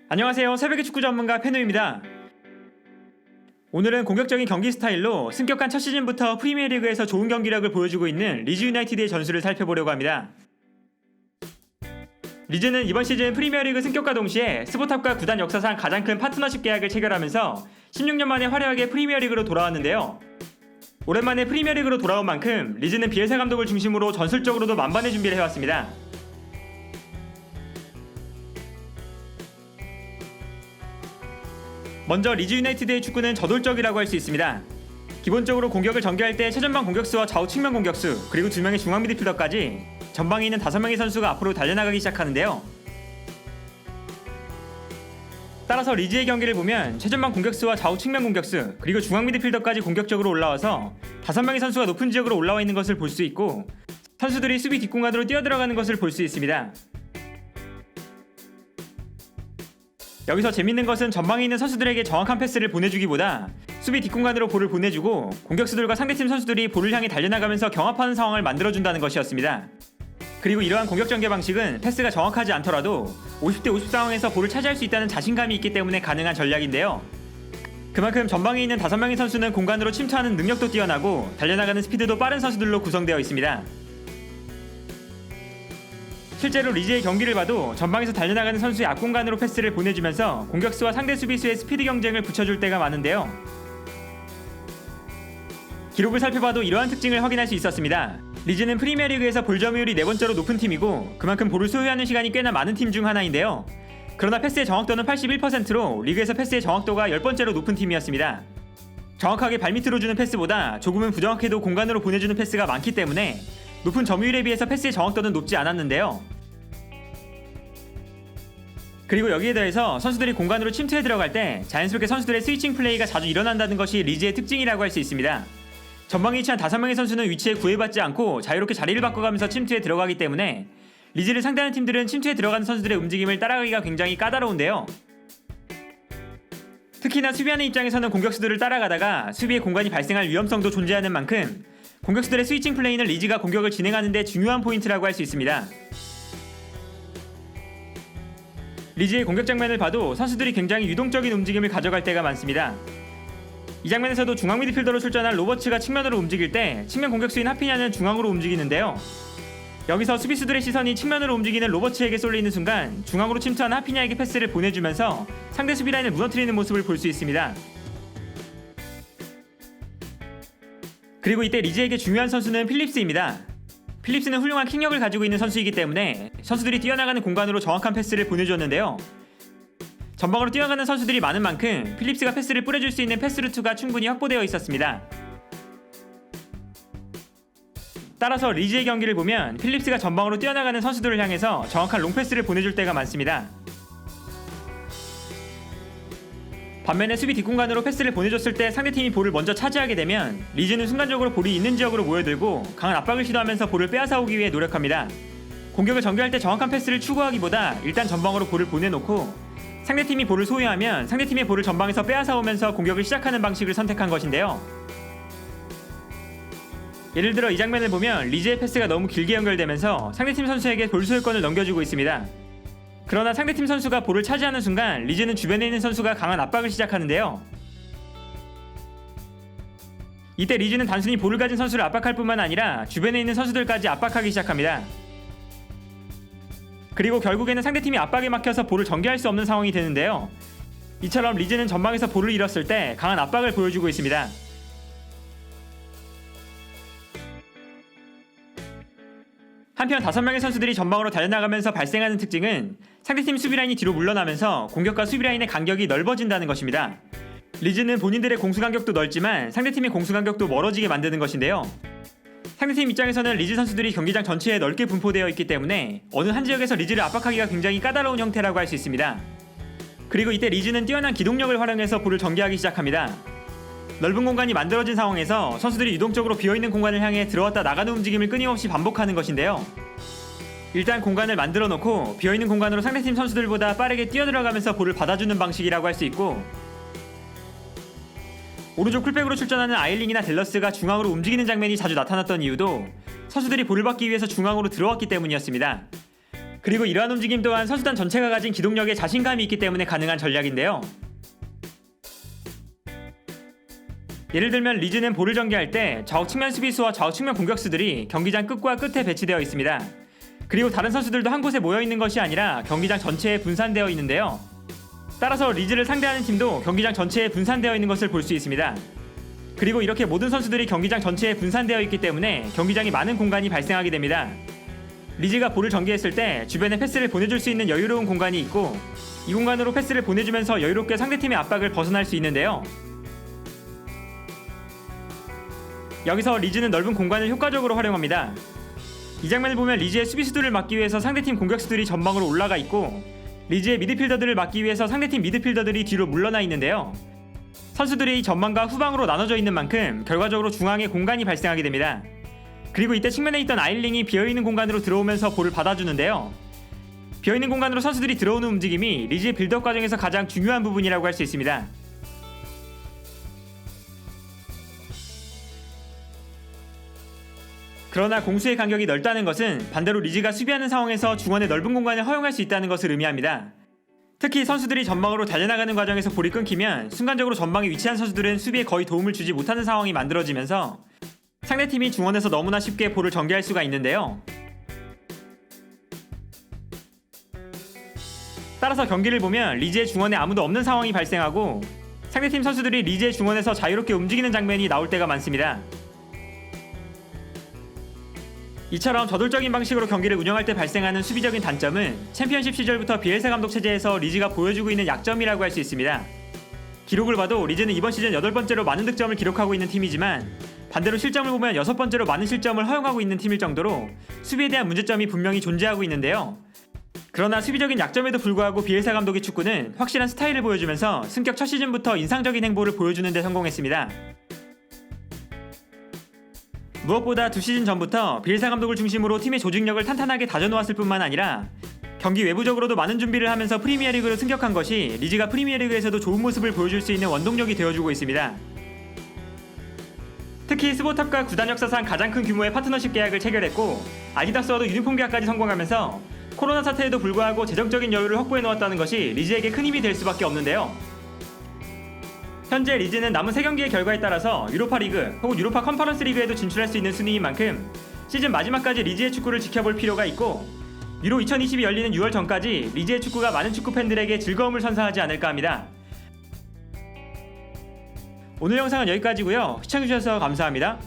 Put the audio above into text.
안녕하세요. 새벽의 축구 전문가 페누입니다. 오늘은 공격적인 경기 스타일로 승격한 첫 시즌부터 프리미어리그에서 좋은 경기력을 보여주고 있는 리즈 유나이티드의 전술을 살펴보려고 합니다. 리즈는 이번 시즌 프리미어리그 승격과 동시에 스포탑과 구단 역사상 가장 큰 파트너십 계약을 체결하면서 16년 만에 화려하게 프리미어리그로 돌아왔는데요. 오랜만에 프리미어리그로 돌아온 만큼 리즈는 비엘사 감독을 중심으로 전술적으로도 만반의 준비를 해왔습니다. 먼저 리즈 유나이티드의 축구는 저돌적이라고 할 수 있습니다. 기본적으로 공격을 전개할 때 최전방 공격수와 좌우 측면 공격수, 그리고 2명의 중앙 미드필더까지 전방에 있는 5명의 선수가 앞으로 달려나가기 시작하는데요. 따라서 리즈의 경기를 보면 최전방 공격수와 좌우 측면 공격수, 그리고 중앙 미드필더까지 공격적으로 올라와서 5명의 선수가 높은 지역으로 올라와 있는 것을 볼 수 있고, 선수들이 수비 뒷공간으로 뛰어들어가는 것을 볼 수 있습니다. 여기서 재밌는 것은 전방에 있는 선수들에게 정확한 패스를 보내주기보다 수비 뒷공간으로 볼을 보내주고 공격수들과 상대팀 선수들이 볼을 향해 달려나가면서 경합하는 상황을 만들어준다는 것이었습니다. 그리고 이러한 공격 전개 방식은 패스가 정확하지 않더라도 50대 50 상황에서 볼을 차지할 수 있다는 자신감이 있기 때문에 가능한 전략인데요. 그만큼 전방에 있는 5명의 선수는 공간으로 침투하는 능력도 뛰어나고 달려나가는 스피드도 빠른 선수들로 구성되어 있습니다. 실제로 리즈의 경기를 봐도 전방에서 달려나가는 선수의 앞공간으로 패스를 보내주면서 공격수와 상대 수비수의 스피드 경쟁을 붙여줄 때가 많은데요. 기록을 살펴봐도 이러한 특징을 확인할 수 있었습니다. 리즈는 프리미어리그에서 볼 점유율이 4번째로 높은 팀이고 그만큼 볼을 소유하는 시간이 꽤나 많은 팀 중 하나인데요. 그러나 패스의 정확도는 81%로 리그에서 패스의 정확도가 10번째로 높은 팀이었습니다. 정확하게 발밑으로 주는 패스보다 조금은 부정확해도 공간으로 보내주는 패스가 많기 때문에 높은 점유율에 비해서 패스의 정확도는 높지 않았는데요. 그리고 여기에 더해서 선수들이 공간으로 침투해 들어갈 때 자연스럽게 선수들의 스위칭 플레이가 자주 일어난다는 것이 리즈의 특징이라고 할 수 있습니다. 전방에 위치한 5명의 선수는 위치에 구애받지 않고 자유롭게 자리를 바꿔가면서 침투에 들어가기 때문에 리즈를 상대하는 팀들은 침투에 들어가는 선수들의 움직임을 따라가기가 굉장히 까다로운데요. 특히나 수비하는 입장에서는 공격수들을 따라가다가 수비에 공간이 발생할 위험성도 존재하는 만큼 공격수들의 스위칭 플레이는 리즈가 공격을 진행하는 데 중요한 포인트라고 할 수 있습니다. 리즈의 공격 장면을 봐도 선수들이 굉장히 유동적인 움직임을 가져갈 때가 많습니다. 이 장면에서도 중앙 미드필더로 출전한 로버츠가 측면으로 움직일 때 측면 공격수인 하피냐는 중앙으로 움직이는데요. 여기서 수비수들의 시선이 측면으로 움직이는 로버츠에게 쏠리는 순간 중앙으로 침투한 하피냐에게 패스를 보내주면서 상대 수비 라인을 무너뜨리는 모습을 볼 수 있습니다. 그리고 이때 리즈에게 중요한 선수는 필립스입니다. 필립스는 훌륭한 킥력을 가지고 있는 선수이기 때문에 선수들이 뛰어나가는 공간으로 정확한 패스를 보내줬는데요. 전방으로 뛰어가는 선수들이 많은 만큼 필립스가 패스를 뿌려줄 수 있는 패스 루트가 충분히 확보되어 있었습니다. 따라서 리즈의 경기를 보면 필립스가 전방으로 뛰어나가는 선수들을 향해서 정확한 롱패스를 보내줄 때가 많습니다. 반면에 수비 뒷공간으로 패스를 보내줬을 때 상대팀이 볼을 먼저 차지하게 되면 리즈는 순간적으로 볼이 있는 지역으로 모여들고 강한 압박을 시도하면서 볼을 빼앗아오기 위해 노력합니다. 공격을 전개할 때 정확한 패스를 추구하기보다 일단 전방으로 볼을 보내놓고 상대팀이 볼을 소유하면 상대팀의 볼을 전방에서 빼앗아오면서 공격을 시작하는 방식을 선택한 것인데요. 예를 들어 이 장면을 보면 리즈의 패스가 너무 길게 연결되면서 상대팀 선수에게 볼 소유권을 넘겨주고 있습니다. 그러나 상대팀 선수가 볼을 차지하는 순간 리즈는 주변에 있는 선수가 강한 압박을 시작하는데요. 이때 리즈는 단순히 볼을 가진 선수를 압박할 뿐만 아니라 주변에 있는 선수들까지 압박하기 시작합니다. 그리고 결국에는 상대팀이 압박에 막혀서 볼을 전개할 수 없는 상황이 되는데요. 이처럼 리즈는 전방에서 볼을 잃었을 때 강한 압박을 보여주고 있습니다. 한편 5명의 선수들이 전방으로 달려나가면서 발생하는 특징은 상대팀 수비라인이 뒤로 물러나면서 공격과 수비라인의 간격이 넓어진다는 것입니다. 리즈는 본인들의 공수간격도 넓지만 상대팀의 공수간격도 멀어지게 만드는 것인데요. 상대팀 입장에서는 리즈 선수들이 경기장 전체에 넓게 분포되어 있기 때문에 어느 한 지역에서 리즈를 압박하기가 굉장히 까다로운 형태라고 할 수 있습니다. 그리고 이때 리즈는 뛰어난 기동력을 활용해서 볼을 전개하기 시작합니다. 넓은 공간이 만들어진 상황에서 선수들이 유동적으로 비어있는 공간을 향해 들어왔다 나가는 움직임을 끊임없이 반복하는 것인데요. 일단 공간을 만들어 놓고 비어있는 공간으로 상대팀 선수들보다 빠르게 뛰어들어가면서 볼을 받아주는 방식이라고 할 수 있고, 오른쪽 풀백으로 출전하는 아일링이나 댈러스가 중앙으로 움직이는 장면이 자주 나타났던 이유도 선수들이 볼을 받기 위해서 중앙으로 들어왔기 때문이었습니다. 그리고 이러한 움직임 또한 선수단 전체가 가진 기동력에 자신감이 있기 때문에 가능한 전략인데요. 예를 들면 리즈는 볼을 전개할 때 좌우 측면 수비수와 좌우 측면 공격수들이 경기장 끝과 끝에 배치되어 있습니다. 그리고 다른 선수들도 한 곳에 모여 있는 것이 아니라 경기장 전체에 분산되어 있는데요. 따라서 리즈를 상대하는 팀도 경기장 전체에 분산되어 있는 것을 볼 수 있습니다. 그리고 이렇게 모든 선수들이 경기장 전체에 분산되어 있기 때문에 경기장에 많은 공간이 발생하게 됩니다. 리즈가 볼을 전개했을 때 주변에 패스를 보내줄 수 있는 여유로운 공간이 있고 이 공간으로 패스를 보내주면서 여유롭게 상대팀의 압박을 벗어날 수 있는데요. 여기서 리즈는 넓은 공간을 효과적으로 활용합니다. 이 장면을 보면 리즈의 수비수들을 막기 위해서 상대팀 공격수들이 전방으로 올라가 있고 리즈의 미드필더들을 막기 위해서 상대팀 미드필더들이 뒤로 물러나 있는데요. 선수들이 전방과 후방으로 나눠져 있는 만큼 결과적으로 중앙에 공간이 발생하게 됩니다. 그리고 이때 측면에 있던 아일링이 비어있는 공간으로 들어오면서 볼을 받아주는데요. 비어있는 공간으로 선수들이 들어오는 움직임이 리즈의 빌드업 과정에서 가장 중요한 부분이라고 할 수 있습니다. 그러나 공수의 간격이 넓다는 것은 반대로 리즈가 수비하는 상황에서 중원의 넓은 공간을 허용할 수 있다는 것을 의미합니다. 특히 선수들이 전방으로 달려나가는 과정에서 볼이 끊기면 순간적으로 전방에 위치한 선수들은 수비에 거의 도움을 주지 못하는 상황이 만들어지면서 상대팀이 중원에서 너무나 쉽게 볼을 전개할 수가 있는데요. 따라서 경기를 보면 리즈의 중원에 아무도 없는 상황이 발생하고 상대팀 선수들이 리즈의 중원에서 자유롭게 움직이는 장면이 나올 때가 많습니다. 이처럼 저돌적인 방식으로 경기를 운영할 때 발생하는 수비적인 단점은 챔피언십 시절부터 비엘사 감독 체제에서 리즈가 보여주고 있는 약점이라고 할 수 있습니다. 기록을 봐도 리즈는 이번 시즌 8번째로 많은 득점을 기록하고 있는 팀이지만 반대로 실점을 보면 6번째로 많은 실점을 허용하고 있는 팀일 정도로 수비에 대한 문제점이 분명히 존재하고 있는데요. 그러나 수비적인 약점에도 불구하고 비엘사 감독의 축구는 확실한 스타일을 보여주면서 승격 첫 시즌부터 인상적인 행보를 보여주는 데 성공했습니다. 무엇보다 2시즌 전부터 비엘사 감독을 중심으로 팀의 조직력을 탄탄하게 다져놓았을 뿐만 아니라 경기 외부적으로도 많은 준비를 하면서 프리미어리그로 승격한 것이 리즈가 프리미어리그에서도 좋은 모습을 보여줄 수 있는 원동력이 되어주고 있습니다. 특히 스포탑과 구단 역사상 가장 큰 규모의 파트너십 계약을 체결했고 아디다스와도 유니폼 계약까지 성공하면서 코로나 사태에도 불구하고 재정적인 여유를 확보해놓았다는 것이 리즈에게 큰 힘이 될 수밖에 없는데요. 현재 리즈는 남은 3경기의 결과에 따라서 유로파 리그 혹은 유로파 컨퍼런스 리그에도 진출할 수 있는 순위인 만큼 시즌 마지막까지 리즈의 축구를 지켜볼 필요가 있고 유로 2020이 열리는 6월 전까지 리즈의 축구가 많은 축구 팬들에게 즐거움을 선사하지 않을까 합니다. 오늘 영상은 여기까지고요. 시청해주셔서 감사합니다.